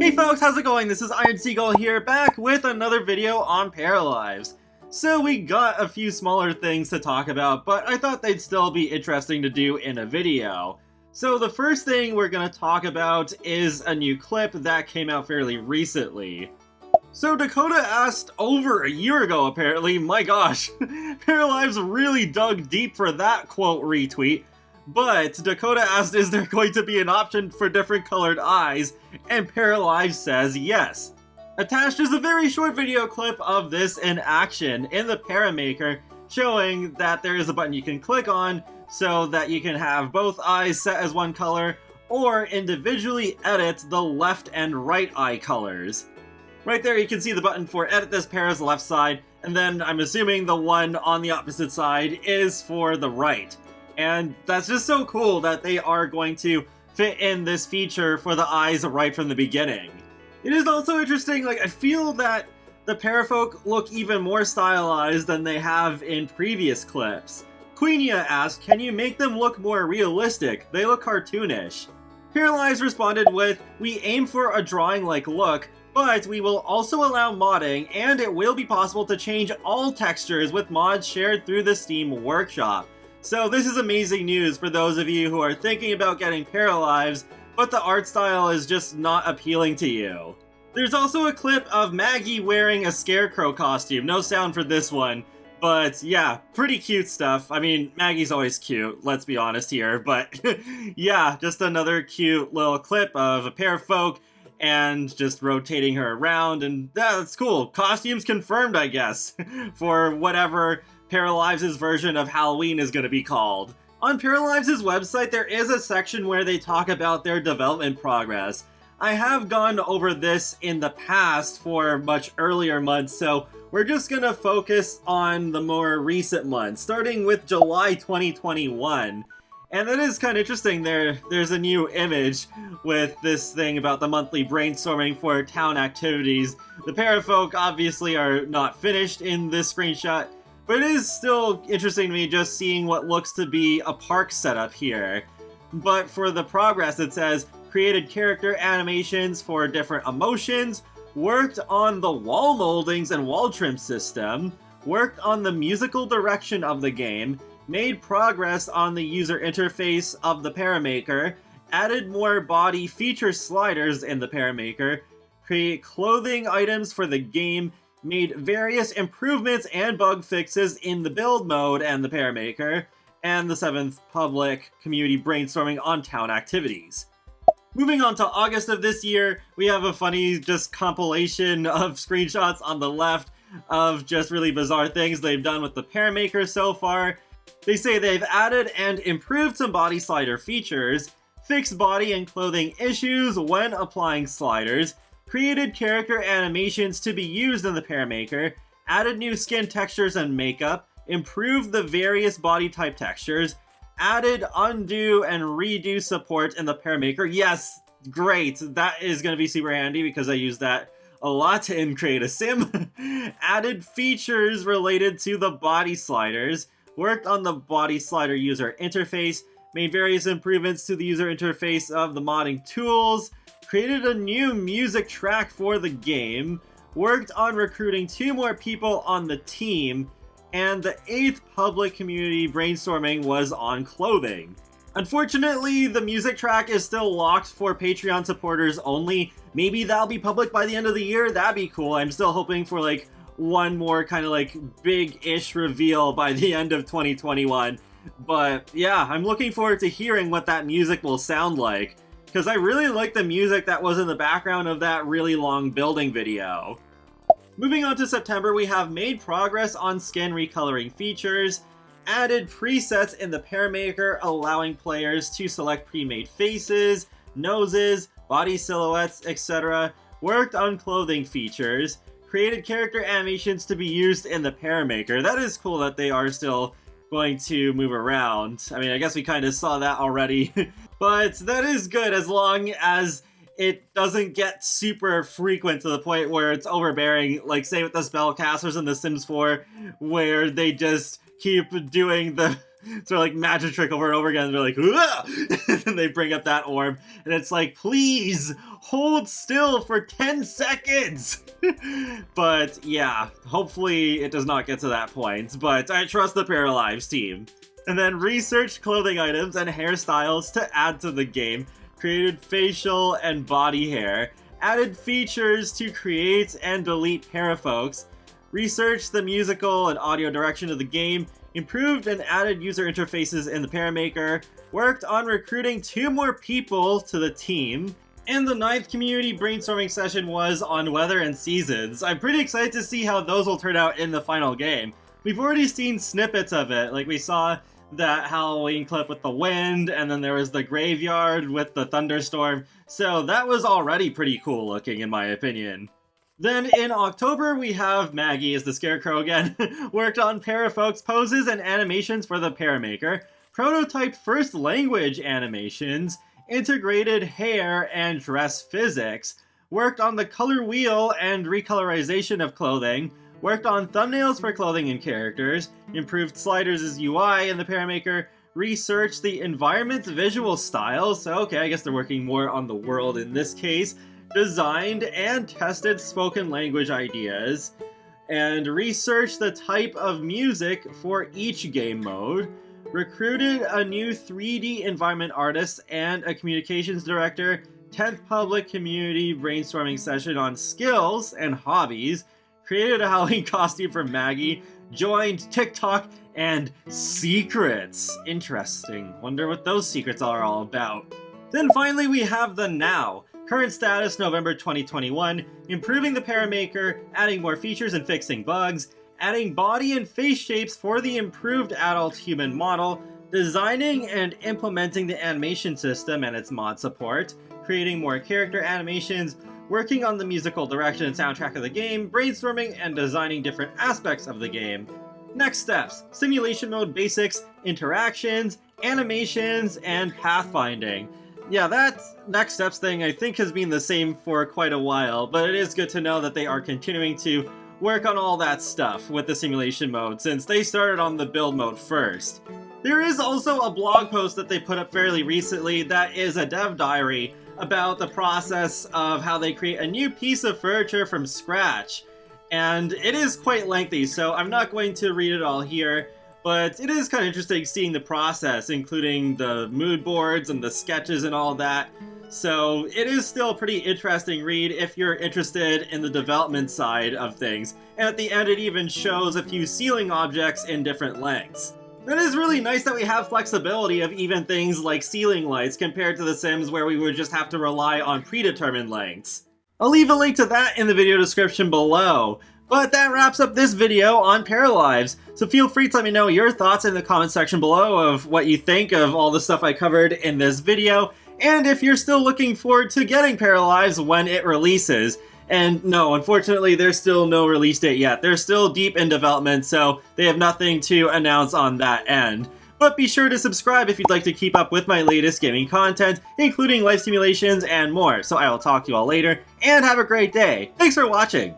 Hey folks, how's it going? This is Seagull here, back with another video on Paralives. So we got a few smaller things to talk about, but I thought they'd still be interesting to do in a video. So the first thing we're going to talk about is a new clip that came out fairly recently. So Dakota asked over a year ago, apparently, my gosh, Paralives really dug deep for that quote retweet. But Dakota asked, is there going to be an option for different colored eyes? And Paralives says yes. Attached is a very short video clip of this in action in the Paramaker, showing that there is a button you can click on so that you can have both eyes set as one color, or individually edit the left and right eye colors. Right there you can see the button for edit this para's left side, and then I'm assuming the one on the opposite side is for the right. And that's just so cool that they are going to fit in this feature for the eyes right from the beginning. It is also interesting, I feel that the Parafolk look even more stylized than they have in previous clips. Queenia asked, can you make them look more realistic? They look cartoonish. Paralives responded with, we aim for a drawing-like look, but we will also allow modding, and it will be possible to change all textures with mods shared through the Steam Workshop. So this is amazing news for those of you who are thinking about getting Paralives, but the art style is just not appealing to you. There's also a clip of Maggie wearing a scarecrow costume. No sound for this one, but yeah, pretty cute stuff. I mean, Maggie's always cute, let's be honest here, but yeah, just another cute little clip of a Parafolk and just rotating her around, and that's cool. Costumes confirmed, I guess, for whatever Paralives' version of Halloween is going to be called. On Paralives' website, there is a section where they talk about their development progress. I have gone over this in the past for much earlier months, so we're just going to focus on the more recent months, starting with July 2021. And that is kind of interesting. There's a new image with this thing about the monthly brainstorming for town activities. The Parafolk obviously are not finished in this screenshot, but it is still interesting to me just seeing what looks to be a park setup here. But for the progress, it says, created character animations for different emotions, worked on the wall moldings and wall trim system, worked on the musical direction of the game, made progress on the user interface of the Paramaker, added more body feature sliders in the Paramaker, create clothing items for the game, made various improvements and bug fixes in the build mode and the Paramaker, and the 7th public community brainstorming on town activities. Moving on to August of this year, we have a funny just compilation of screenshots on the left of just really bizarre things they've done with the Paramaker so far. They say they've added and improved some body slider features, fixed body and clothing issues when applying sliders, created character animations to be used in the Paramaker, added new skin textures and makeup, improved the various body type textures, added undo and redo support in the Paramaker. Yes, great. That is going to be super handy because I use that a lot in Create a Sim. Added features related to the body sliders, worked on the body slider user interface, made various improvements to the user interface of the modding tools, created a new music track for the game, worked on recruiting 2 more people on the team, and the 8th public community brainstorming was on clothing. Unfortunately, the music track is still locked for Patreon supporters only. Maybe that'll be public by the end of the year, that'd be cool. I'm still hoping for one more kind of big-ish reveal by the end of 2021. But yeah, I'm looking forward to hearing what that music will sound like, because I really like the music that was in the background of that really long building video. Moving on to September, we have made progress on skin recoloring features, added presets in the Paramaker allowing players to select pre-made faces, noses, body silhouettes, etc., worked on clothing features, created character animations to be used in the Paramaker. That is cool that they are still going to move around. I mean, I guess we kind of saw that already, but that is good as long as it doesn't get super frequent to the point where it's overbearing, say with the spellcasters in The Sims 4, where they just keep doing the So like magic trick over and over again, and they're like, and they bring up that orb, and it's like, please hold still for 10 seconds. But yeah, hopefully it does not get to that point, but I trust the Paralives team. And then researched clothing items and hairstyles to add to the game, created facial and body hair, added features to create and delete parafolks, researched the musical and audio direction of the game, improved and added user interfaces in the Paramaker, worked on recruiting 2 more people to the team, and the 9th community brainstorming session was on weather and seasons. I'm pretty excited to see how those will turn out in the final game. We've already seen snippets of it, like we saw that Halloween clip with the wind, and then there was the graveyard with the thunderstorm, so that was already pretty cool looking in my opinion. Then in October we have Maggie as the Scarecrow again, worked on Parafolks poses and animations for the Paramaker, prototyped first language animations, integrated hair and dress physics, worked on the color wheel and recolorization of clothing, worked on thumbnails for clothing and characters, improved sliders' UI in the Paramaker, researched the environment's visual style, so okay, I guess they're working more on the world in this case, designed and tested spoken language ideas, and researched the type of music for each game mode, recruited a new 3D environment artist and a communications director, 10th public community brainstorming session on skills and hobbies, created a Halloween costume for Maggie, joined TikTok, and secrets. Interesting. Wonder what those secrets are all about. Then finally we have the Now. Current status November 2021, improving the Paramaker, adding more features and fixing bugs, adding body and face shapes for the improved adult human model, designing and implementing the animation system and its mod support, creating more character animations, working on the musical direction and soundtrack of the game, brainstorming and designing different aspects of the game. Next steps: simulation mode basics, interactions, animations, and pathfinding. Yeah, that next steps thing I think has been the same for quite a while, but it is good to know that they are continuing to work on all that stuff with the simulation mode, since they started on the build mode first. There is also a blog post that they put up fairly recently that is a dev diary about the process of how they create a new piece of furniture from scratch. And it is quite lengthy, so I'm not going to read it all here, but it is kind of interesting seeing the process, including the mood boards and the sketches and all that. So it is still a pretty interesting read if you're interested in the development side of things. And at the end it even shows a few ceiling objects in different lengths. It is really nice that we have flexibility of even things like ceiling lights compared to The Sims where we would just have to rely on predetermined lengths. I'll leave a link to that in the video description below. But that wraps up this video on Paralives, so feel free to let me know your thoughts in the comment section below of what you think of all the stuff I covered in this video, and if you're still looking forward to getting Paralives when it releases. And no, unfortunately there's still no release date yet. They're still deep in development, so they have nothing to announce on that end. But be sure to subscribe if you'd like to keep up with my latest gaming content, including life simulations and more. So I will talk to you all later, and have a great day. Thanks for watching!